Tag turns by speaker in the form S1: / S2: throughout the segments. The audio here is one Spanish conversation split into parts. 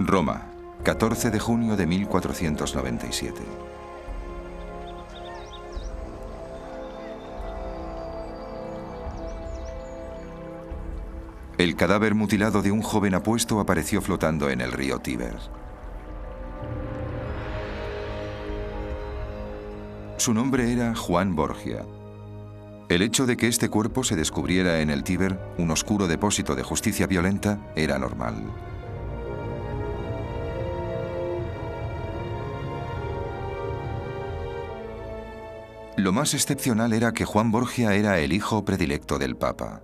S1: Roma, 14 de junio de 1497. El cadáver mutilado de un joven apuesto apareció flotando en el río Tíber. Su nombre era Juan Borgia. El hecho de que este cuerpo se descubriera en el Tíber, un oscuro depósito de justicia violenta, era normal. Lo más excepcional era que Juan Borgia era el hijo predilecto del Papa.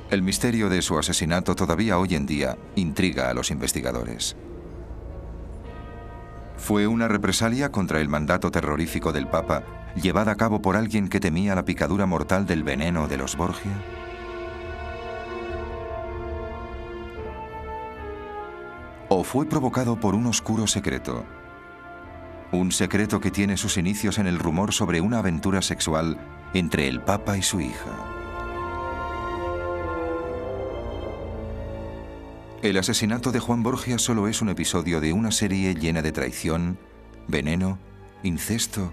S1: El misterio de su asesinato todavía hoy en día intriga a los investigadores. ¿Fue una represalia contra el mandato terrorífico del Papa llevada a cabo por alguien que temía la picadura mortal del veneno de los Borgia? ¿O fue provocado por un oscuro secreto? Un secreto que tiene sus inicios en el rumor sobre una aventura sexual entre el Papa y su hija. El asesinato de Juan Borgia solo es un episodio de una serie llena de traición, veneno, incesto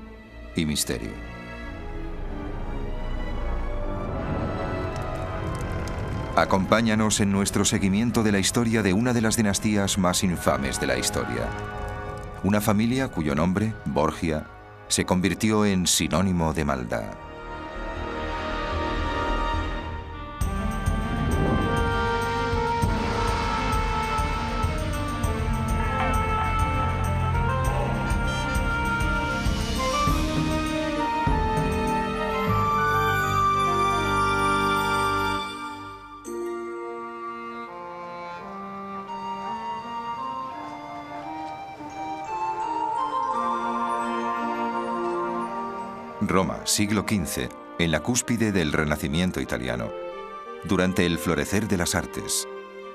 S1: y misterio. Acompáñanos en nuestro seguimiento de la historia de una de las dinastías más infames de la historia. Una familia cuyo nombre, Borgia, se convirtió en sinónimo de maldad. Roma, siglo XV, en la cúspide del Renacimiento italiano, durante el florecer de las artes,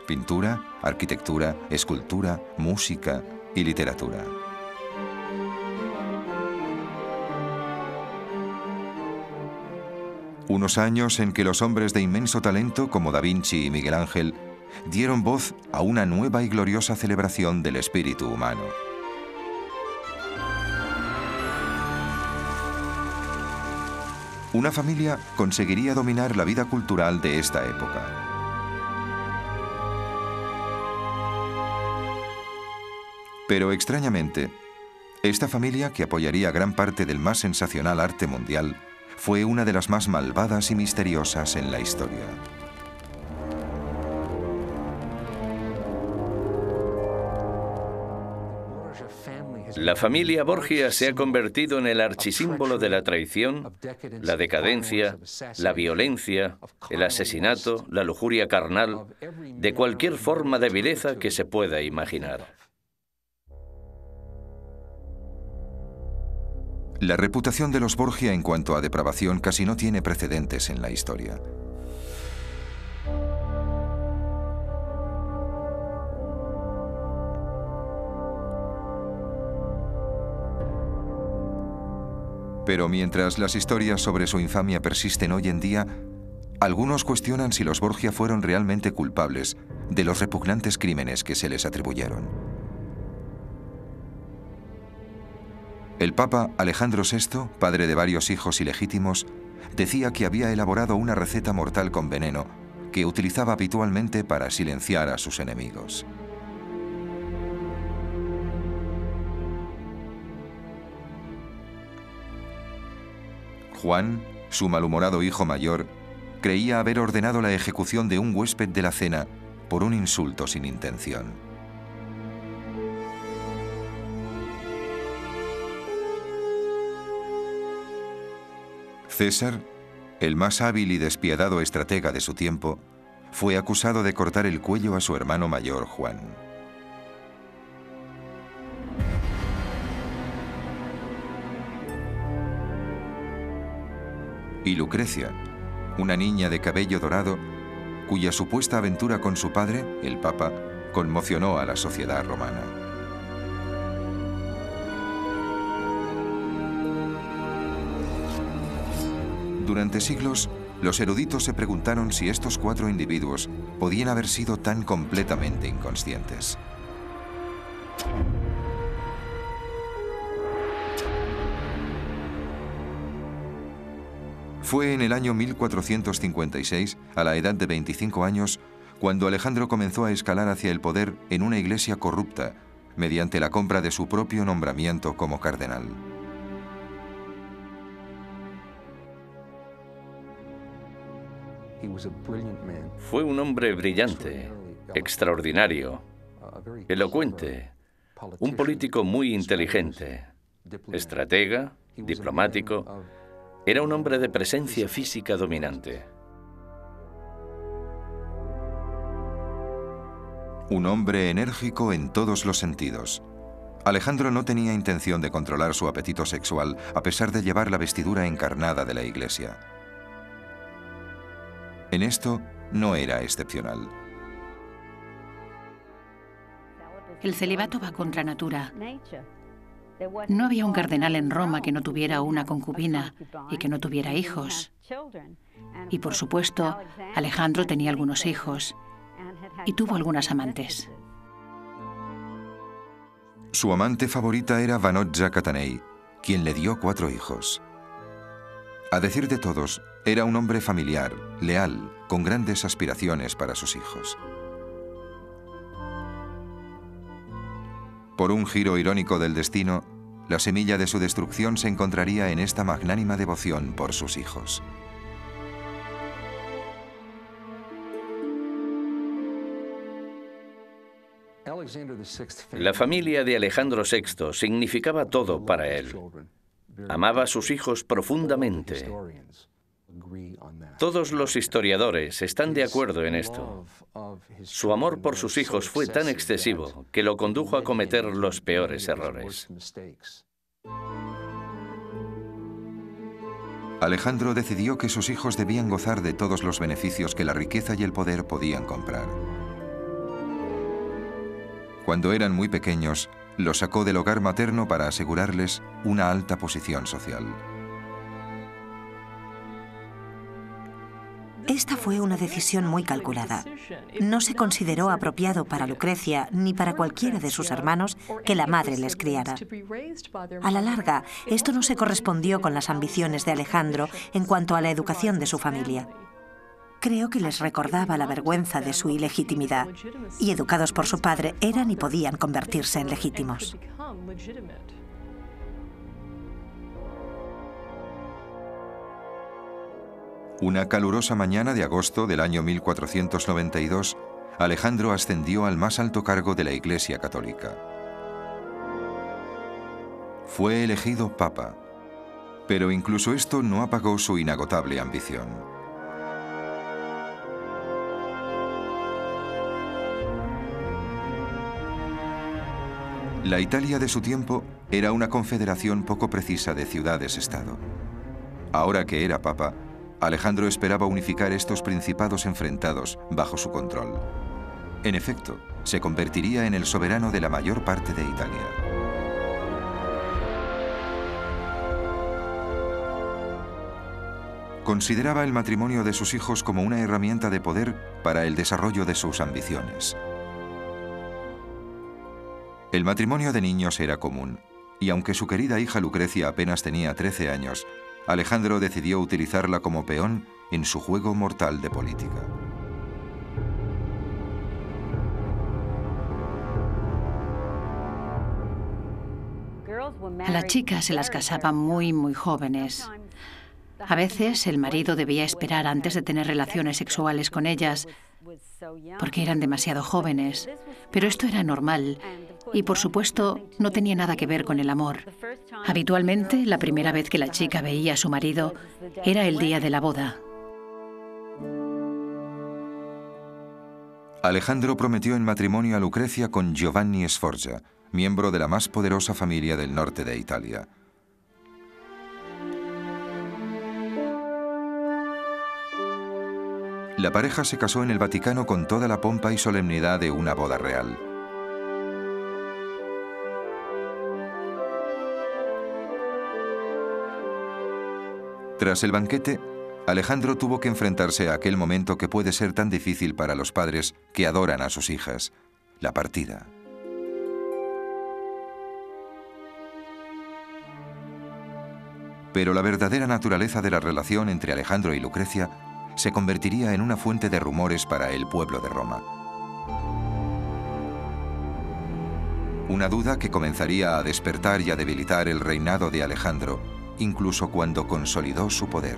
S1: pintura, arquitectura, escultura, música y literatura. Unos años en que los hombres de inmenso talento como Da Vinci y Miguel Ángel dieron voz a una nueva y gloriosa celebración del espíritu humano. Una familia conseguiría dominar la vida cultural de esta época. Pero extrañamente, esta familia, que apoyaría gran parte del más sensacional arte mundial, fue una de las más malvadas y misteriosas en la historia.
S2: La familia Borgia se ha convertido en el archisímbolo de la traición, la decadencia, la violencia, el asesinato, la lujuria carnal, de cualquier forma de vileza que se pueda imaginar.
S1: La reputación de los Borgia en cuanto a depravación casi no tiene precedentes en la historia. Pero mientras las historias sobre su infamia persisten hoy en día, algunos cuestionan si los Borgia fueron realmente culpables de los repugnantes crímenes que se les atribuyeron. El Papa Alejandro VI, padre de varios hijos ilegítimos, decía que había elaborado una receta mortal con veneno que utilizaba habitualmente para silenciar a sus enemigos. Juan, su malhumorado hijo mayor, creía haber ordenado la ejecución de un huésped de la cena por un insulto sin intención. César, el más hábil y despiadado estratega de su tiempo, fue acusado de cortar el cuello a su hermano mayor, Juan. Y Lucrecia, una niña de cabello dorado, cuya supuesta aventura con su padre, el Papa, conmocionó a la sociedad romana. Durante siglos, Los eruditos se preguntaron si estos 4 individuos podían haber sido tan completamente inconscientes. Fue en el año 1456, a la edad de 25 años, cuando Alejandro comenzó a escalar hacia el poder en una iglesia corrupta, mediante la compra de su propio nombramiento como cardenal.
S2: Fue un hombre brillante, extraordinario, elocuente, un político muy inteligente, estratega, diplomático. Era un hombre de presencia física dominante.
S1: Un hombre enérgico en todos los sentidos. Alejandro no tenía intención de controlar su apetito sexual, a pesar de llevar la vestidura encarnada de la iglesia. En esto no era excepcional.
S3: El celibato va contra natura. No había un cardenal en Roma que no tuviera una concubina y que no tuviera hijos. Y por supuesto, Alejandro tenía algunos hijos y tuvo algunas amantes.
S1: Su amante favorita era Vannozza Catanei, quien le dio 4 hijos. A decir de todos, era un hombre familiar, leal, con grandes aspiraciones para sus hijos. Por un giro irónico del destino, la semilla de su destrucción se encontraría en esta magnánima devoción por sus hijos.
S2: La familia de Alejandro VI significaba todo para él. Amaba a sus hijos profundamente. Todos los historiadores están de acuerdo en esto. Su amor por sus hijos fue tan excesivo que lo condujo a cometer los peores errores.
S1: Alejandro decidió que sus hijos debían gozar de todos los beneficios que la riqueza y el poder podían comprar. Cuando eran muy pequeños, los sacó del hogar materno para asegurarles una alta posición social.
S4: Esta fue una decisión muy calculada. No se consideró apropiado para Lucrecia ni para cualquiera de sus hermanos que la madre les criara. A la larga, esto no se correspondió con las ambiciones de Alejandro en cuanto a la educación de su familia. Creo que les recordaba la vergüenza de su ilegitimidad, y educados por su padre eran y podían convertirse en legítimos.
S1: Una calurosa mañana de agosto del año 1492, Alejandro ascendió al más alto cargo de la Iglesia Católica. Fue elegido papa, pero incluso esto no apagó su inagotable ambición. La Italia de su tiempo era una confederación poco precisa de ciudades-estado. Ahora que era papa, Alejandro esperaba unificar estos principados enfrentados bajo su control. En efecto, se convertiría en el soberano de la mayor parte de Italia. Consideraba el matrimonio de sus hijos como una herramienta de poder para el desarrollo de sus ambiciones. El matrimonio de niños era común, y aunque su querida hija Lucrecia apenas tenía 13 años, Alejandro decidió utilizarla como peón en su juego mortal de política.
S3: A las chicas se las casaban muy jóvenes. A veces el marido debía esperar antes de tener relaciones sexuales con ellas porque eran demasiado jóvenes, pero esto era normal y, por supuesto, no tenía nada que ver con el amor. Habitualmente, la primera vez que la chica veía a su marido era el día de la boda.
S1: Alejandro prometió en matrimonio a Lucrecia con Giovanni Sforza, miembro de la más poderosa familia del norte de Italia. La pareja se casó en el Vaticano con toda la pompa y solemnidad de una boda real. Tras el banquete, Alejandro tuvo que enfrentarse a aquel momento que puede ser tan difícil para los padres que adoran a sus hijas, la partida. Pero la verdadera naturaleza de la relación entre Alejandro y Lucrecia se convertiría en una fuente de rumores para el pueblo de Roma. Una duda que comenzaría a despertar y a debilitar el reinado de Alejandro, incluso cuando consolidó su poder.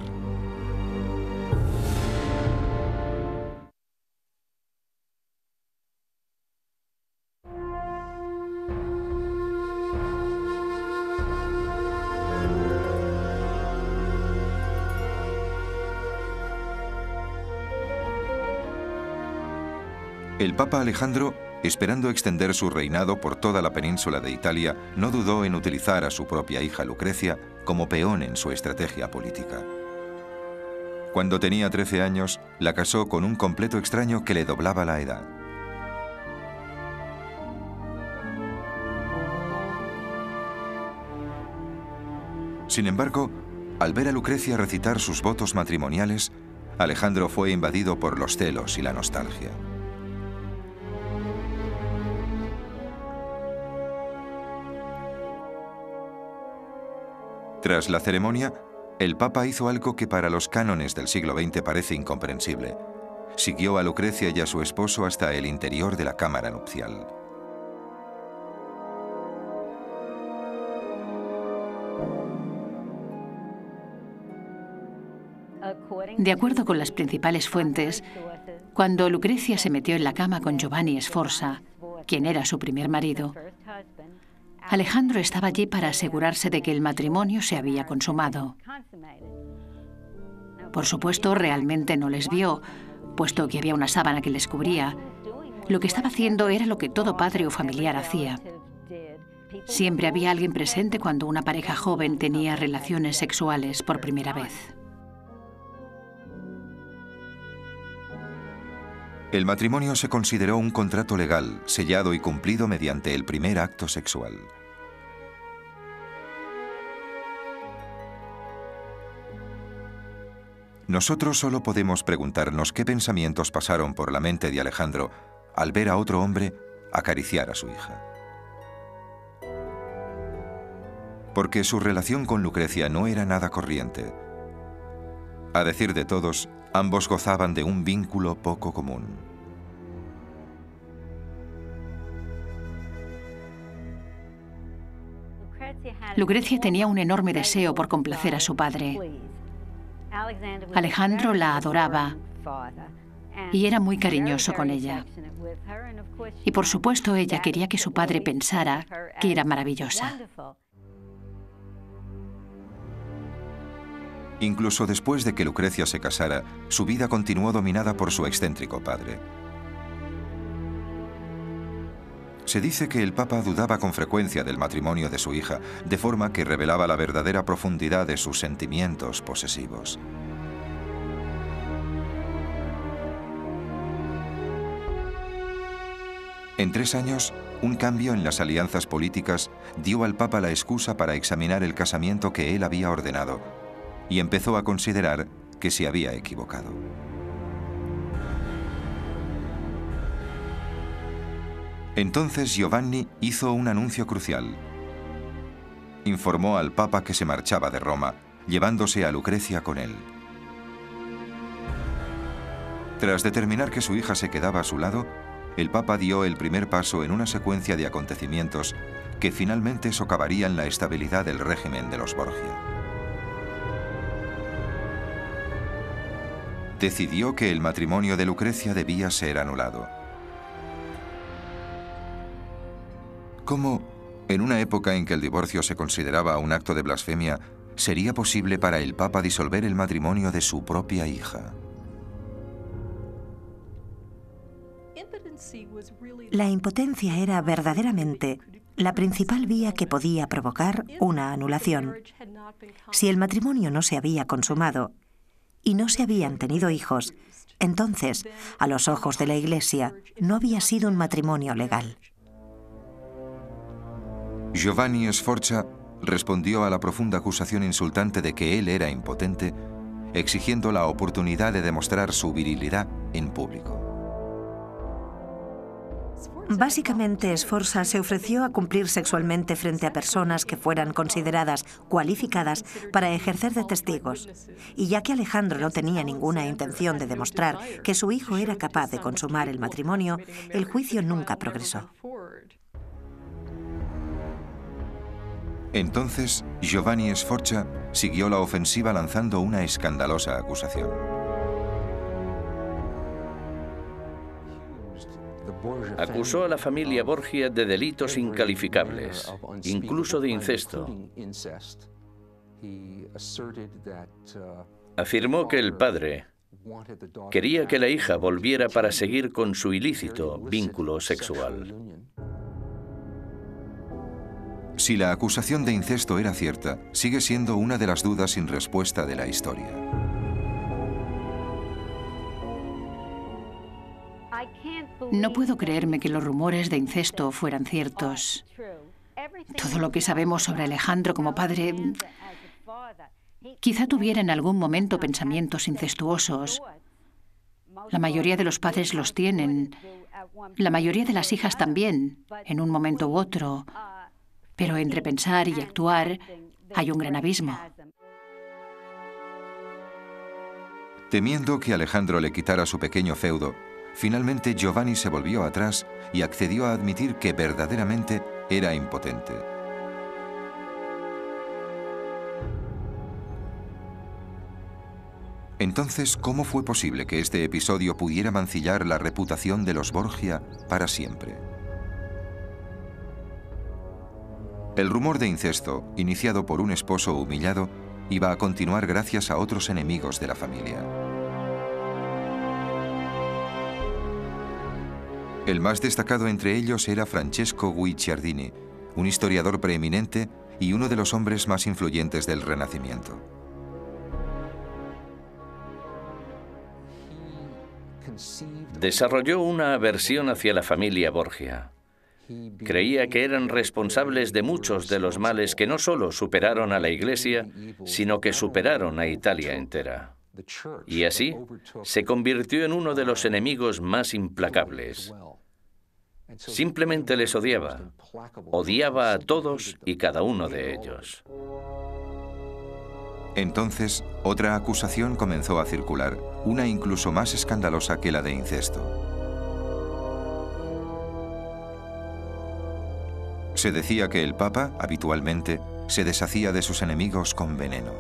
S1: El Papa Alejandro, esperando extender su reinado por toda la península de Italia, no dudó en utilizar a su propia hija Lucrecia como peón en su estrategia política. Cuando tenía 13 años, la casó con un completo extraño que le doblaba la edad. Sin embargo, al ver a Lucrecia recitar sus votos matrimoniales, Alejandro fue invadido por los celos y la nostalgia. Tras la ceremonia, el Papa hizo algo que para los cánones del siglo XX parece incomprensible. Siguió a Lucrecia y a su esposo hasta el interior de la cámara nupcial.
S3: De acuerdo con las principales fuentes, cuando Lucrecia se metió en la cama con Giovanni Sforza, quien era su primer marido, Alejandro estaba allí para asegurarse de que el matrimonio se había consumado. Por supuesto, realmente no les vio, puesto que había una sábana que les cubría. Lo que estaba haciendo era lo que todo padre o familiar hacía. Siempre había alguien presente cuando una pareja joven tenía relaciones sexuales por primera vez.
S1: El matrimonio se consideró un contrato legal, sellado y cumplido mediante el primer acto sexual. Nosotros solo podemos preguntarnos qué pensamientos pasaron por la mente de Alejandro al ver a otro hombre acariciar a su hija. Porque su relación con Lucrecia no era nada corriente. A decir de todos, ambos gozaban de un vínculo poco común.
S3: Lucrecia tenía un enorme deseo por complacer a su padre. Alejandro la adoraba y era muy cariñoso con ella. Y por supuesto ella quería que su padre pensara que era maravillosa.
S1: Incluso después de que Lucrecia se casara, su vida continuó dominada por su excéntrico padre. Se dice que el Papa dudaba con frecuencia del matrimonio de su hija, de forma que revelaba la verdadera profundidad de sus sentimientos posesivos. En 3 años, un cambio en las alianzas políticas dio al Papa la excusa para examinar el casamiento que él había ordenado, y empezó a considerar que se había equivocado. Entonces Giovanni hizo un anuncio crucial. Informó al Papa que se marchaba de Roma, llevándose a Lucrecia con él. Tras determinar que su hija se quedaba a su lado, el Papa dio el primer paso en una secuencia de acontecimientos que finalmente socavarían la estabilidad del régimen de los Borgia. Decidió que el matrimonio de Lucrecia debía ser anulado. ¿Cómo, en una época en que el divorcio se consideraba un acto de blasfemia, sería posible para el Papa disolver el matrimonio de su propia hija?
S4: La impotencia era verdaderamente la principal vía que podía provocar una anulación. Si el matrimonio no se había consumado y no se habían tenido hijos, entonces, a los ojos de la Iglesia, no había sido un matrimonio legal.
S1: Giovanni Sforza respondió a la profunda acusación insultante de que él era impotente, exigiendo la oportunidad de demostrar su virilidad en público.
S4: Básicamente, Sforza se ofreció a cumplir sexualmente frente a personas que fueran consideradas cualificadas para ejercer de testigos. Y ya que Alejandro no tenía ninguna intención de demostrar que su hijo era capaz de consumar el matrimonio, el juicio nunca progresó.
S1: Entonces, Giovanni Sforza siguió la ofensiva lanzando una escandalosa acusación.
S2: Acusó a la familia Borgia de delitos incalificables, incluso de incesto. Afirmó que el padre quería que la hija volviera para seguir con su ilícito vínculo sexual.
S1: Si la acusación de incesto era cierta, sigue siendo una de las dudas sin respuesta de la historia.
S3: No puedo creerme que los rumores de incesto fueran ciertos. Todo lo que sabemos sobre Alejandro como padre, quizá tuviera en algún momento pensamientos incestuosos. La mayoría de los padres los tienen. La mayoría de las hijas también, en un momento u otro. Pero entre pensar y actuar hay un gran abismo.
S1: Temiendo que Alejandro le quitara su pequeño feudo, finalmente Giovanni se volvió atrás y accedió a admitir que verdaderamente era impotente. Entonces, ¿cómo fue posible que este episodio pudiera mancillar la reputación de los Borgia para siempre? El rumor de incesto, iniciado por un esposo humillado, iba a continuar gracias a otros enemigos de la familia. El más destacado entre ellos era Francesco Guicciardini, un historiador preeminente y uno de los hombres más influyentes del Renacimiento.
S2: Desarrolló una aversión hacia la familia Borgia. Creía que eran responsables de muchos de los males que no solo superaron a la Iglesia, sino que superaron a Italia entera. Y así se convirtió en uno de los enemigos más implacables. Simplemente les odiaba. Odiaba a todos y cada uno de ellos.
S1: Entonces, otra acusación comenzó a circular, una incluso más escandalosa que la de incesto. Se decía que el Papa, habitualmente, se deshacía de sus enemigos con veneno.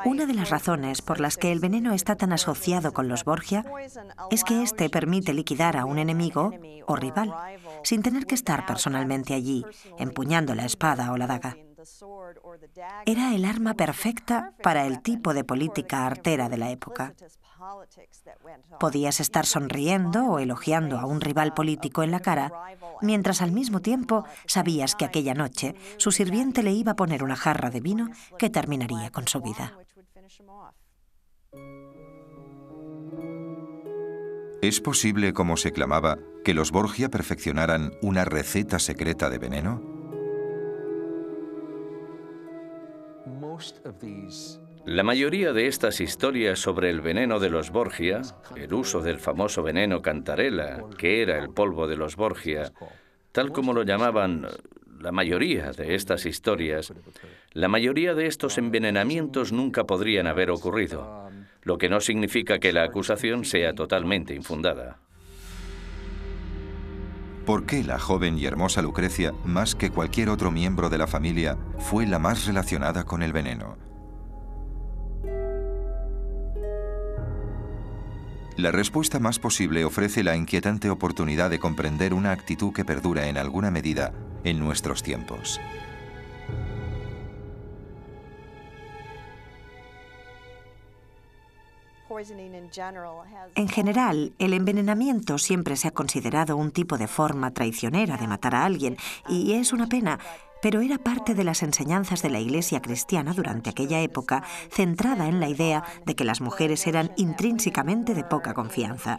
S4: Una de las razones por las que el veneno está tan asociado con los Borgia es que éste permite liquidar a un enemigo o rival, sin tener que estar personalmente allí, empuñando la espada o la daga. Era el arma perfecta para el tipo de política artera de la época. Podías estar sonriendo o elogiando a un rival político en la cara, mientras al mismo tiempo sabías que aquella noche su sirviente le iba a poner una jarra de vino que terminaría con su vida.
S1: ¿Es posible, como se clamaba, que los Borgia perfeccionaran una receta secreta de veneno?
S2: La mayoría de estas historias sobre el veneno de los Borgia, el uso del famoso veneno Cantarella, que era el polvo de los Borgia, tal como lo llamaban la mayoría de estas historias, la mayoría de estos envenenamientos nunca podrían haber ocurrido, lo que no significa que la acusación sea totalmente infundada.
S1: ¿Por qué la joven y hermosa Lucrecia, más que cualquier otro miembro de la familia, fue la más relacionada con el veneno? La respuesta más posible ofrece la inquietante oportunidad de comprender una actitud que perdura en alguna medida en nuestros tiempos.
S4: En general, el envenenamiento siempre se ha considerado un tipo de forma traicionera de matar a alguien, y es una pena, pero era parte de las enseñanzas de la Iglesia cristiana durante aquella época, centrada en la idea de que las mujeres eran intrínsecamente de poca confianza.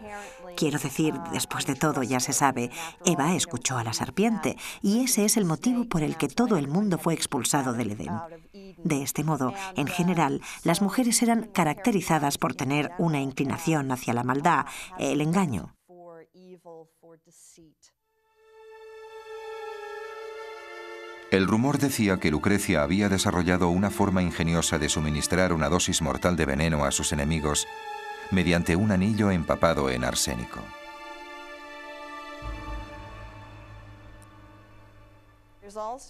S4: Quiero decir, después de todo, ya se sabe, Eva escuchó a la serpiente, y ese es el motivo por el que todo el mundo fue expulsado del Edén. De este modo, en general, las mujeres eran caracterizadas por tener una inclinación hacia la maldad, el engaño.
S1: El rumor decía que Lucrecia había desarrollado una forma ingeniosa de suministrar una dosis mortal de veneno a sus enemigos mediante un anillo empapado en arsénico.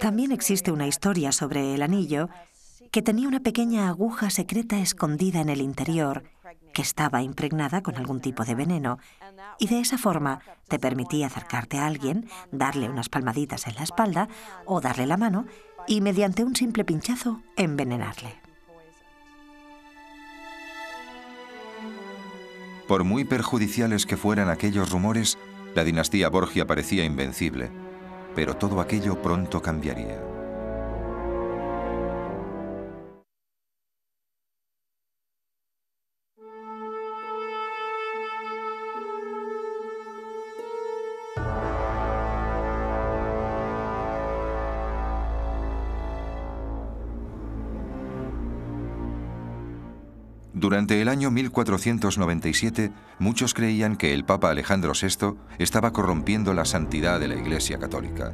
S4: También existe una historia sobre el anillo que tenía una pequeña aguja secreta escondida en el interior que estaba impregnada con algún tipo de veneno, y de esa forma te permitía acercarte a alguien, darle unas palmaditas en la espalda o darle la mano y, mediante un simple pinchazo, envenenarle.
S1: Por muy perjudiciales que fueran aquellos rumores, la dinastía Borgia parecía invencible, pero todo aquello pronto cambiaría. Durante el año 1497, muchos creían que el Papa Alejandro VI estaba corrompiendo la santidad de la Iglesia Católica.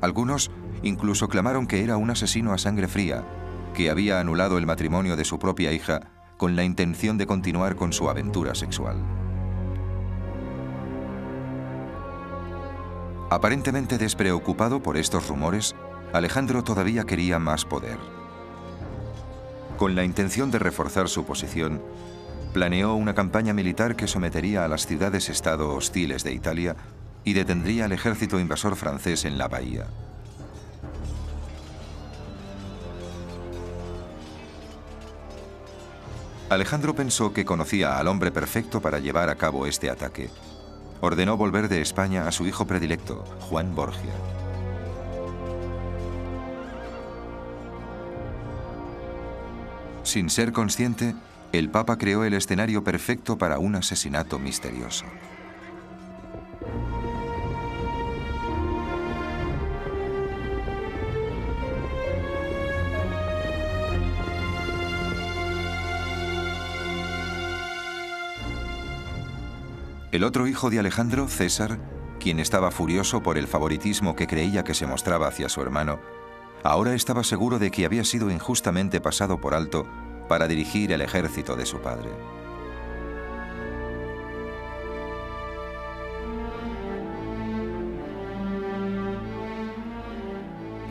S1: Algunos incluso clamaron que era un asesino a sangre fría, que había anulado el matrimonio de su propia hija con la intención de continuar con su aventura sexual. Aparentemente despreocupado por estos rumores, Alejandro todavía quería más poder. Con la intención de reforzar su posición, planeó una campaña militar que sometería a las ciudades-estado hostiles de Italia y detendría al ejército invasor francés en la bahía. Alejandro pensó que conocía al hombre perfecto para llevar a cabo este ataque. Ordenó volver de España a su hijo predilecto, Juan Borgia. Sin ser consciente, el Papa creó el escenario perfecto para un asesinato misterioso. El otro hijo de Alejandro, César, quien estaba furioso por el favoritismo que creía que se mostraba hacia su hermano, ahora estaba seguro de que había sido injustamente pasado por alto para dirigir el ejército de su padre.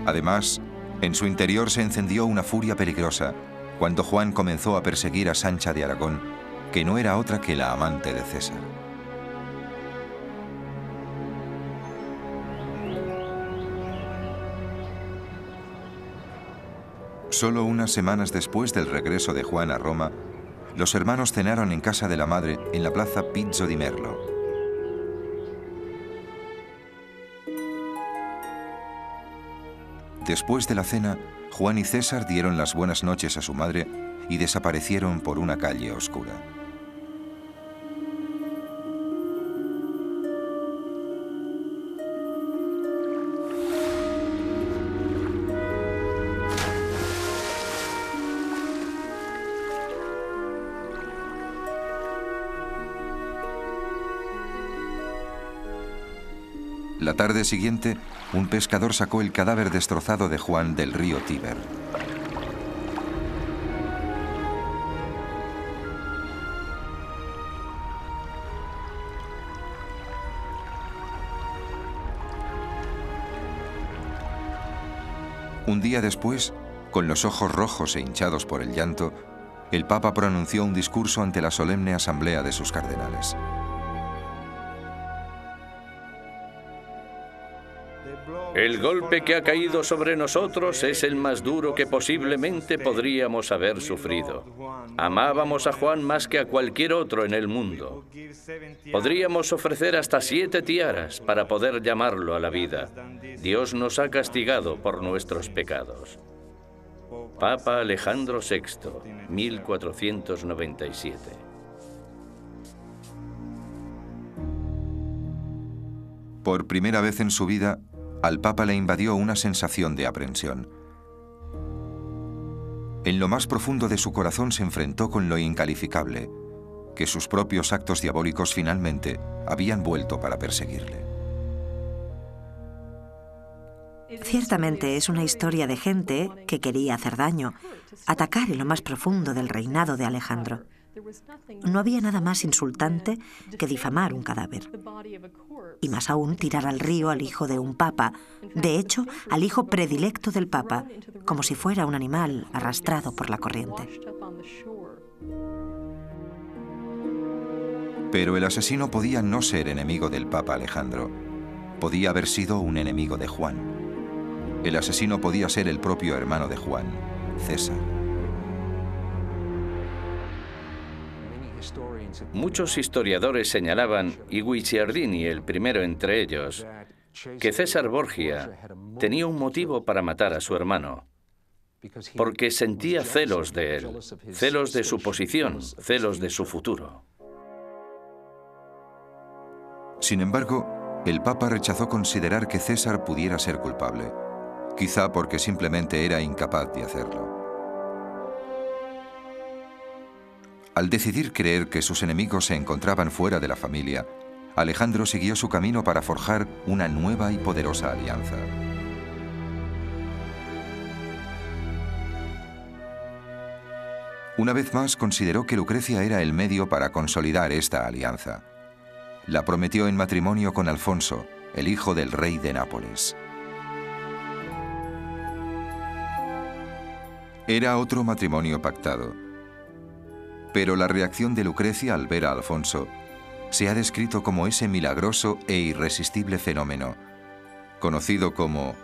S1: Además, en su interior se encendió una furia peligrosa cuando Juan comenzó a perseguir a Sancha de Aragón, que no era otra que la amante de César. Solo unas semanas después del regreso de Juan a Roma, los hermanos cenaron en casa de la madre en la plaza Pizzo di Merlo. Después de la cena, Juan y César dieron las buenas noches a su madre y desaparecieron por una calle oscura. La tarde siguiente, un pescador sacó el cadáver destrozado de Juan del río Tíber. Un día después, con los ojos rojos e hinchados por el llanto, el Papa pronunció un discurso ante la solemne asamblea de sus cardenales.
S2: El golpe que ha caído sobre nosotros es el más duro que posiblemente podríamos haber sufrido. Amábamos a Juan más que a cualquier otro en el mundo. Podríamos ofrecer hasta 7 tiaras para poder llamarlo a la vida. Dios nos ha castigado por nuestros pecados. Papa Alejandro VI, 1497.
S1: Por primera vez en su vida, al Papa le invadió una sensación de aprensión. En lo más profundo de su corazón se enfrentó con lo incalificable, que sus propios actos diabólicos finalmente habían vuelto para perseguirle.
S4: Ciertamente es una historia de gente que quería hacer daño, atacar en lo más profundo del reinado de Alejandro. No había nada más insultante que difamar un cadáver. Y más aún tirar al río al hijo de un papa, de hecho, al hijo predilecto del papa, como si fuera un animal arrastrado por la corriente.
S1: Pero el asesino podía no ser enemigo del Papa Alejandro. Podía haber sido un enemigo de Juan. El asesino podía ser el propio hermano de Juan, César.
S2: Muchos historiadores señalaban, y Guicciardini el primero entre ellos, que César Borgia tenía un motivo para matar a su hermano, porque sentía celos de él, celos de su posición, celos de su futuro.
S1: Sin embargo, el Papa rechazó considerar que César pudiera ser culpable, quizá porque simplemente era incapaz de hacerlo. Al decidir creer que sus enemigos se encontraban fuera de la familia, Alejandro siguió su camino para forjar una nueva y poderosa alianza. Una vez más consideró que Lucrecia era el medio para consolidar esta alianza. La prometió en matrimonio con Alfonso, el hijo del rey de Nápoles. Era otro matrimonio pactado. Pero la reacción de Lucrecia al ver a Alfonso se ha descrito como ese milagroso e irresistible fenómeno, conocido como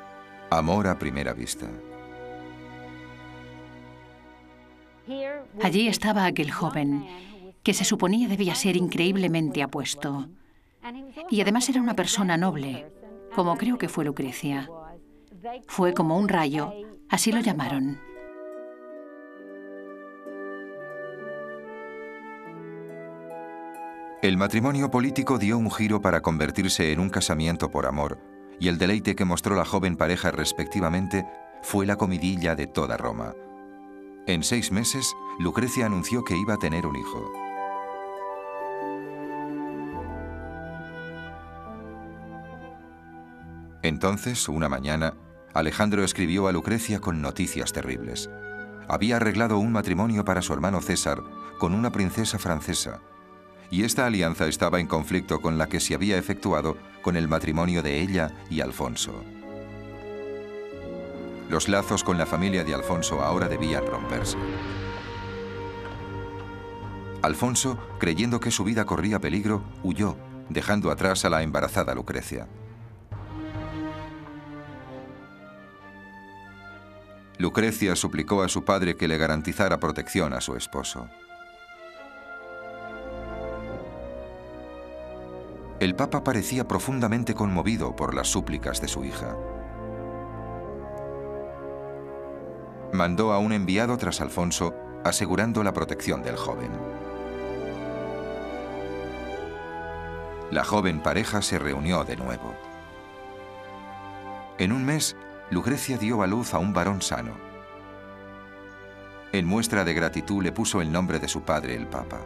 S1: amor a primera vista.
S3: Allí estaba aquel joven, que se suponía debía ser increíblemente apuesto. Y además era una persona noble, como creo que fue Lucrecia. Fue como un rayo, así lo llamaron.
S1: El matrimonio político dio un giro para convertirse en un casamiento por amor, y el deleite que mostró la joven pareja respectivamente fue la comidilla de toda Roma. En 6 meses, Lucrecia anunció que iba a tener un hijo. Entonces, una mañana, Alejandro escribió a Lucrecia con noticias terribles. Había arreglado un matrimonio para su hermano César con una princesa francesa, y esta alianza estaba en conflicto con la que se había efectuado con el matrimonio de ella y Alfonso. Los lazos con la familia de Alfonso ahora debían romperse. Alfonso, creyendo que su vida corría peligro, huyó, dejando atrás a la embarazada Lucrecia. Lucrecia suplicó a su padre que le garantizara protección a su esposo. El Papa parecía profundamente conmovido por las súplicas de su hija. Mandó a un enviado tras Alfonso, asegurando la protección del joven. La joven pareja se reunió de nuevo. En un mes, Lucrecia dio a luz a un varón sano. En muestra de gratitud le puso el nombre de su padre, el Papa.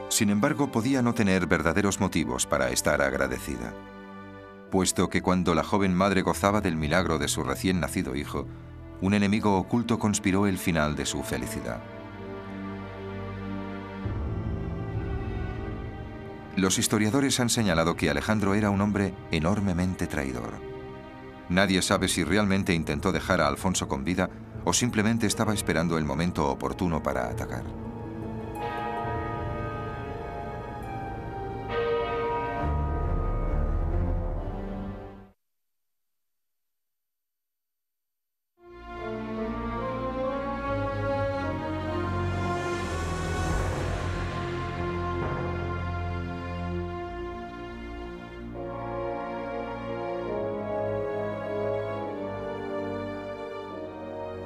S1: Sin embargo, podía no tener verdaderos motivos para estar agradecida, puesto que cuando la joven madre gozaba del milagro de su recién nacido hijo, un enemigo oculto conspiró el final de su felicidad. Los historiadores han señalado que Alejandro era un hombre enormemente traidor. Nadie sabe si realmente intentó dejar a Alfonso con vida o simplemente estaba esperando el momento oportuno para atacar.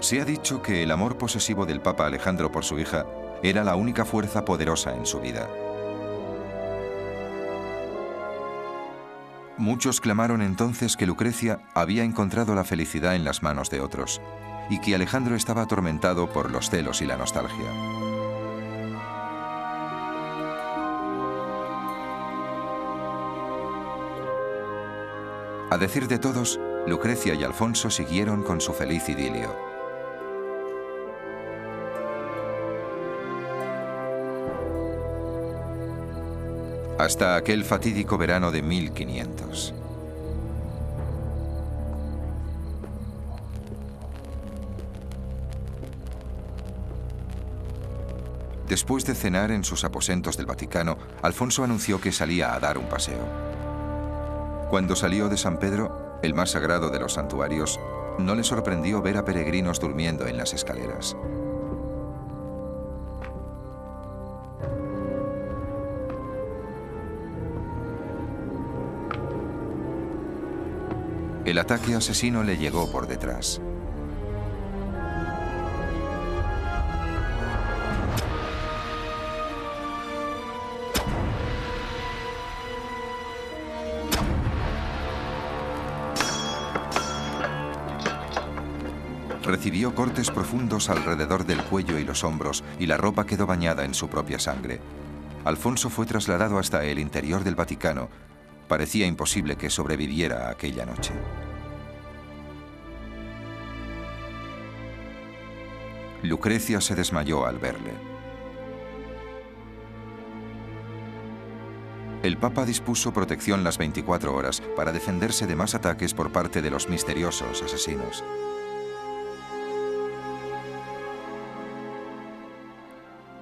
S1: Se ha dicho que el amor posesivo del Papa Alejandro por su hija era la única fuerza poderosa en su vida. Muchos clamaron entonces que Lucrecia había encontrado la felicidad en las manos de otros y que Alejandro estaba atormentado por los celos y la nostalgia. A decir de todos, Lucrecia y Alfonso siguieron con su feliz idilio. Hasta aquel fatídico verano de 1500. Después de cenar en sus aposentos del Vaticano, Alfonso anunció que salía a dar un paseo. Cuando salió de San Pedro, el más sagrado de los santuarios, no le sorprendió ver a peregrinos durmiendo en las escaleras. El ataque asesino le llegó por detrás. Recibió cortes profundos alrededor del cuello y los hombros, y la ropa quedó bañada en su propia sangre. Alfonso fue trasladado hasta el interior del Vaticano. Parecía imposible que sobreviviera aquella noche. Lucrecia se desmayó al verle. El Papa dispuso protección las 24 horas para defenderse de más ataques por parte de los misteriosos asesinos.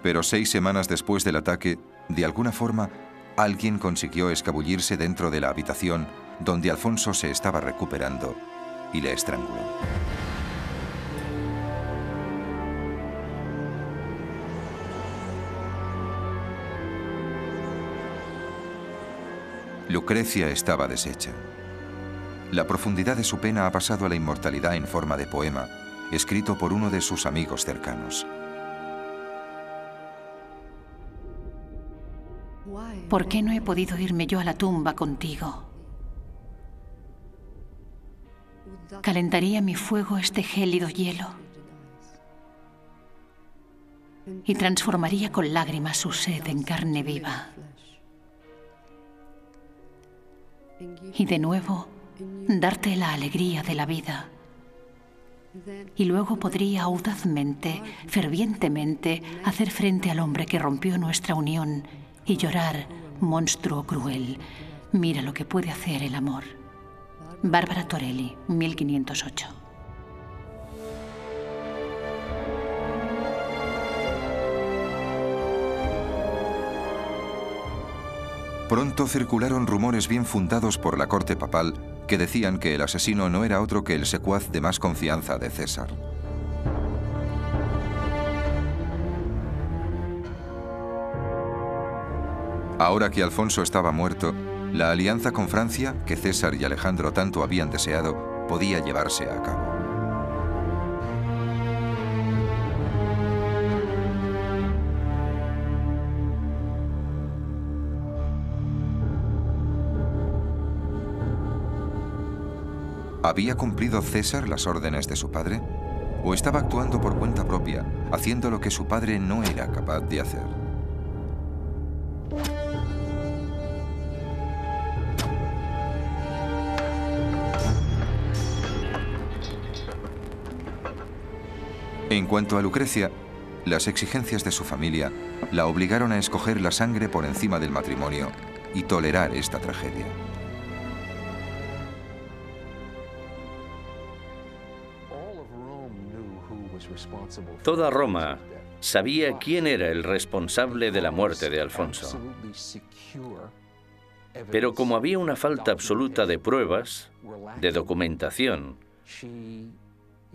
S1: Pero 6 semanas después del ataque, de alguna forma, alguien consiguió escabullirse dentro de la habitación donde Alfonso se estaba recuperando y le estranguló. Lucrecia estaba deshecha. La profundidad de su pena ha pasado a la inmortalidad en forma de poema, escrito por uno de sus amigos cercanos.
S3: ¿Por qué no he podido irme yo a la tumba contigo? Calentaría mi fuego este gélido hielo y transformaría con lágrimas su sed en carne viva. Y de nuevo, darte la alegría de la vida. Y luego podría audazmente, fervientemente, hacer frente al hombre que rompió nuestra unión y llorar, monstruo cruel, mira lo que puede hacer el amor. Bárbara Torelli, 1508.
S1: Pronto circularon rumores bien fundados por la corte papal que decían que el asesino no era otro que el secuaz de más confianza de César. Ahora que Alfonso estaba muerto, la alianza con Francia, que César y Alejandro tanto habían deseado, podía llevarse a cabo. ¿Había cumplido César las órdenes de su padre? ¿O estaba actuando por cuenta propia, haciendo lo que su padre no era capaz de hacer? En cuanto a Lucrecia, las exigencias de su familia la obligaron a escoger la sangre por encima del matrimonio y tolerar esta tragedia.
S2: Toda Roma sabía quién era el responsable de la muerte de Alfonso. Pero como había una falta absoluta de pruebas, de documentación,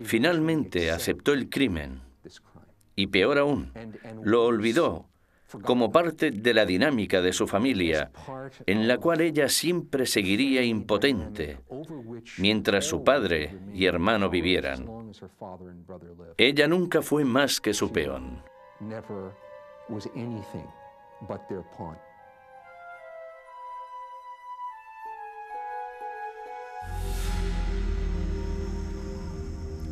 S2: finalmente aceptó el crimen y, peor aún, lo olvidó como parte de la dinámica de su familia, en la cual ella siempre seguiría impotente mientras su padre y hermano vivieran. Ella nunca fue más que su peón.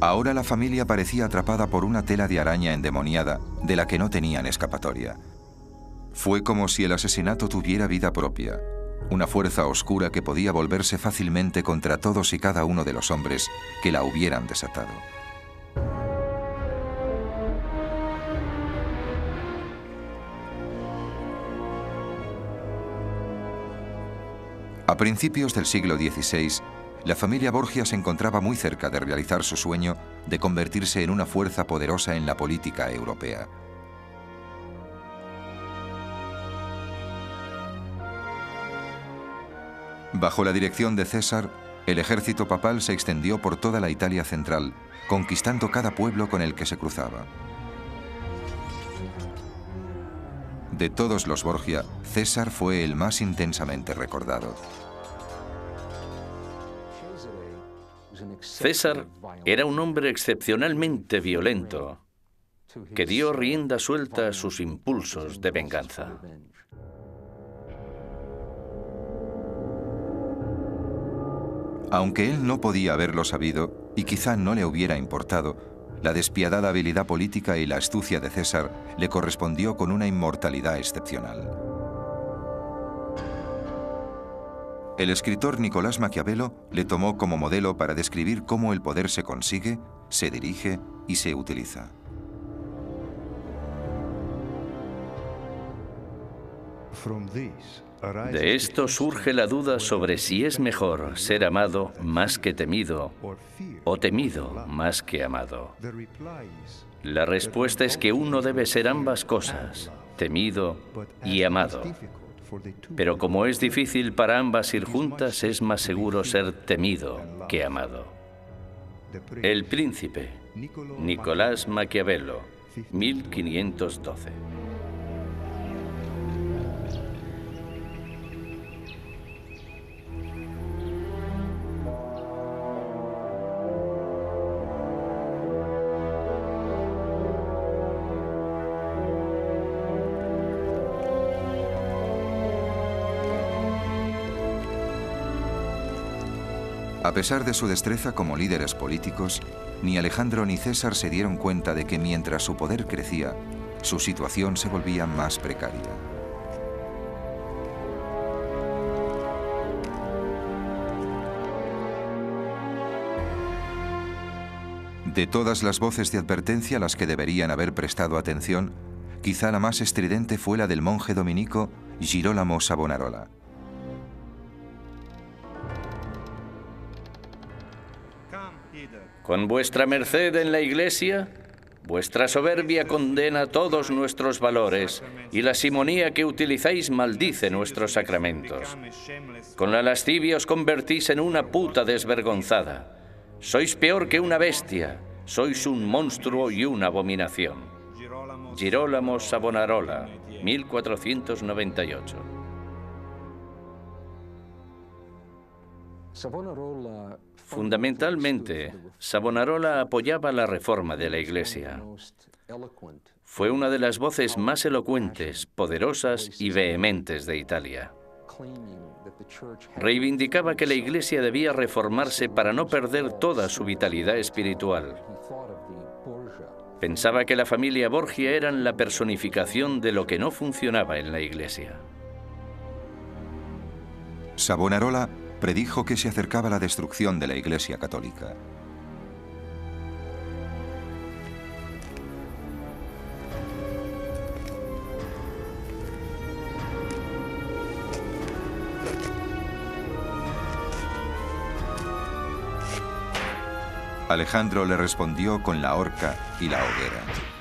S1: Ahora la familia parecía atrapada por una tela de araña endemoniada de la que no tenían escapatoria. Fue como si el asesinato tuviera vida propia, una fuerza oscura que podía volverse fácilmente contra todos y cada uno de los hombres que la hubieran desatado. A principios del siglo XVI, la familia Borgia se encontraba muy cerca de realizar su sueño de convertirse en una fuerza poderosa en la política europea. Bajo la dirección de César, el ejército papal se extendió por toda la Italia central, conquistando cada pueblo con el que se cruzaba. De todos los Borgia, César fue el más intensamente recordado.
S2: César era un hombre excepcionalmente violento, que dio rienda suelta a sus impulsos de venganza.
S1: Aunque él no podía haberlo sabido, y quizá no le hubiera importado, la despiadada habilidad política y la astucia de César le correspondió con una inmortalidad excepcional. El escritor Nicolás Maquiavelo le tomó como modelo para describir cómo el poder se consigue, se dirige y se utiliza.
S2: De esto surge la duda sobre si es mejor ser amado más que temido o temido más que amado. La respuesta es que uno debe ser ambas cosas, temido y amado. Pero como es difícil para ambas ir juntas, es más seguro ser temido que amado. El Príncipe, Nicolás Maquiavelo, 1512.
S1: A pesar de su destreza como líderes políticos, ni Alejandro ni César se dieron cuenta de que mientras su poder crecía, su situación se volvía más precaria. De todas las voces de advertencia a las que deberían haber prestado atención, quizá la más estridente fue la del monje dominico Girolamo Savonarola.
S2: Con vuestra merced en la Iglesia, vuestra soberbia condena todos nuestros valores y la simonía que utilizáis maldice nuestros sacramentos. Con la lascivia os convertís en una puta desvergonzada. Sois peor que una bestia, sois un monstruo y una abominación. Girolamo Savonarola, 1498. Fundamentalmente, Savonarola apoyaba la reforma de la Iglesia. Fue una de las voces más elocuentes, poderosas y vehementes de Italia. Reivindicaba que la Iglesia debía reformarse para no perder toda su vitalidad espiritual. Pensaba que la familia Borgia eran la personificación de lo que no funcionaba en la Iglesia.
S1: Savonarola predijo que se acercaba la destrucción de la Iglesia católica. Alejandro le respondió con la horca y la hoguera.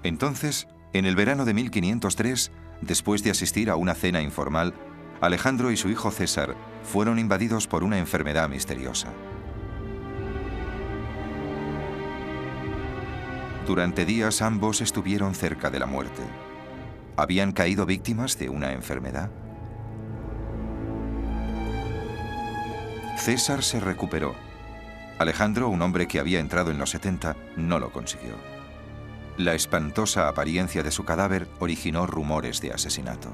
S1: Entonces, en el verano de 1503, después de asistir a una cena informal, Alejandro y su hijo César fueron invadidos por una enfermedad misteriosa. Durante días ambos estuvieron cerca de la muerte. ¿Habían caído víctimas de una enfermedad? César se recuperó. Alejandro, un hombre que había entrado en los 70, no lo consiguió. La espantosa apariencia de su cadáver originó rumores de asesinato.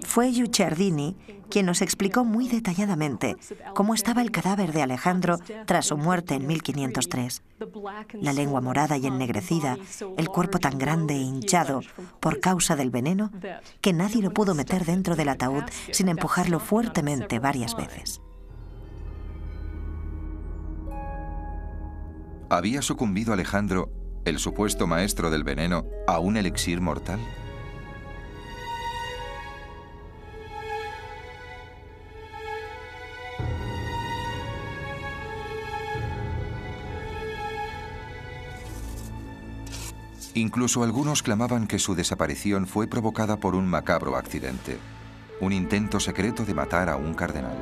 S4: Fue Guicciardini quien nos explicó muy detalladamente cómo estaba el cadáver de Alejandro tras su muerte en 1503. La lengua morada y ennegrecida, el cuerpo tan grande e hinchado por causa del veneno que nadie lo pudo meter dentro del ataúd sin empujarlo fuertemente varias veces.
S1: ¿Había sucumbido Alejandro, el supuesto maestro del veneno, a un elixir mortal? Incluso algunos clamaban que su desaparición fue provocada por un macabro accidente, un intento secreto de matar a un cardenal.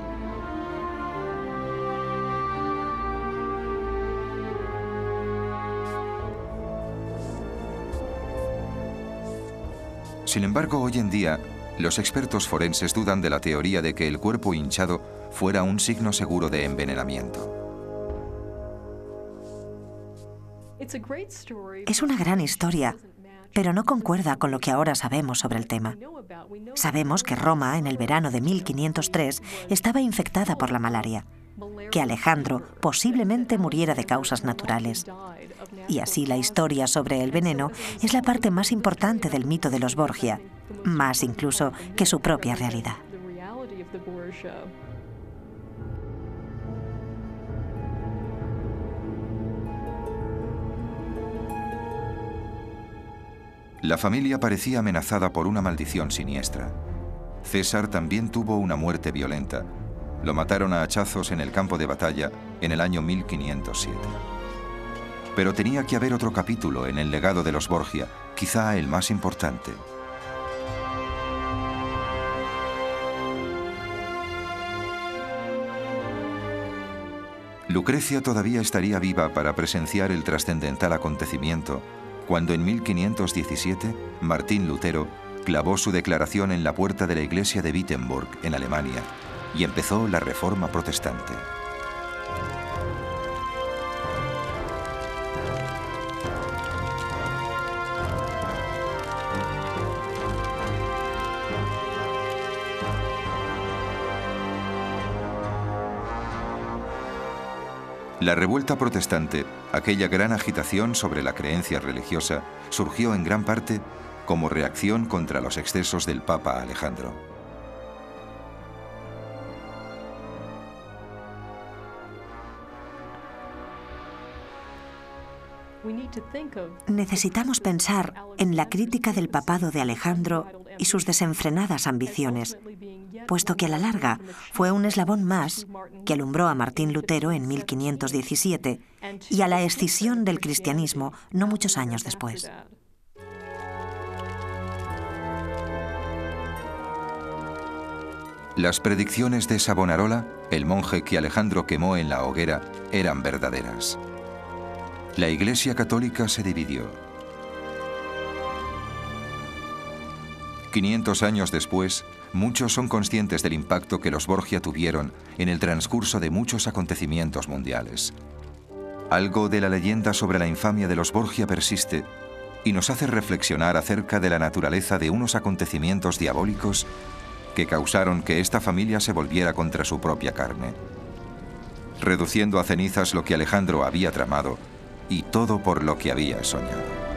S1: Sin embargo, hoy en día, los expertos forenses dudan de la teoría de que el cuerpo hinchado fuera un signo seguro de envenenamiento.
S4: Es una gran historia, pero no concuerda con lo que ahora sabemos sobre el tema. Sabemos que Roma, en el verano de 1503, estaba infectada por la malaria, que Alejandro posiblemente muriera de causas naturales. Y así la historia sobre el veneno es la parte más importante del mito de los Borgia, más incluso que su propia realidad.
S1: La familia parecía amenazada por una maldición siniestra. César también tuvo una muerte violenta. Lo mataron a hachazos en el campo de batalla en el año 1507. Pero tenía que haber otro capítulo en el legado de los Borgia, quizá el más importante. Lucrecia todavía estaría viva para presenciar el trascendental acontecimiento cuando en 1517 Martín Lutero clavó su declaración en la puerta de la iglesia de Wittenberg, en Alemania, y empezó la Reforma Protestante. La revuelta protestante, aquella gran agitación sobre la creencia religiosa, surgió en gran parte como reacción contra los excesos del Papa Alejandro.
S4: Necesitamos pensar en la crítica del papado de Alejandro y sus desenfrenadas ambiciones, puesto que a la larga fue un eslabón más que alumbró a Martín Lutero en 1517 y a la escisión del cristianismo no muchos años después.
S1: Las predicciones de Savonarola, el monje que Alejandro quemó en la hoguera, eran verdaderas. La Iglesia Católica se dividió. 500 años después, muchos son conscientes del impacto que los Borgia tuvieron en el transcurso de muchos acontecimientos mundiales. Algo de la leyenda sobre la infamia de los Borgia persiste y nos hace reflexionar acerca de la naturaleza de unos acontecimientos diabólicos que causaron que esta familia se volviera contra su propia carne, reduciendo a cenizas lo que Alejandro había tramado y todo por lo que había soñado.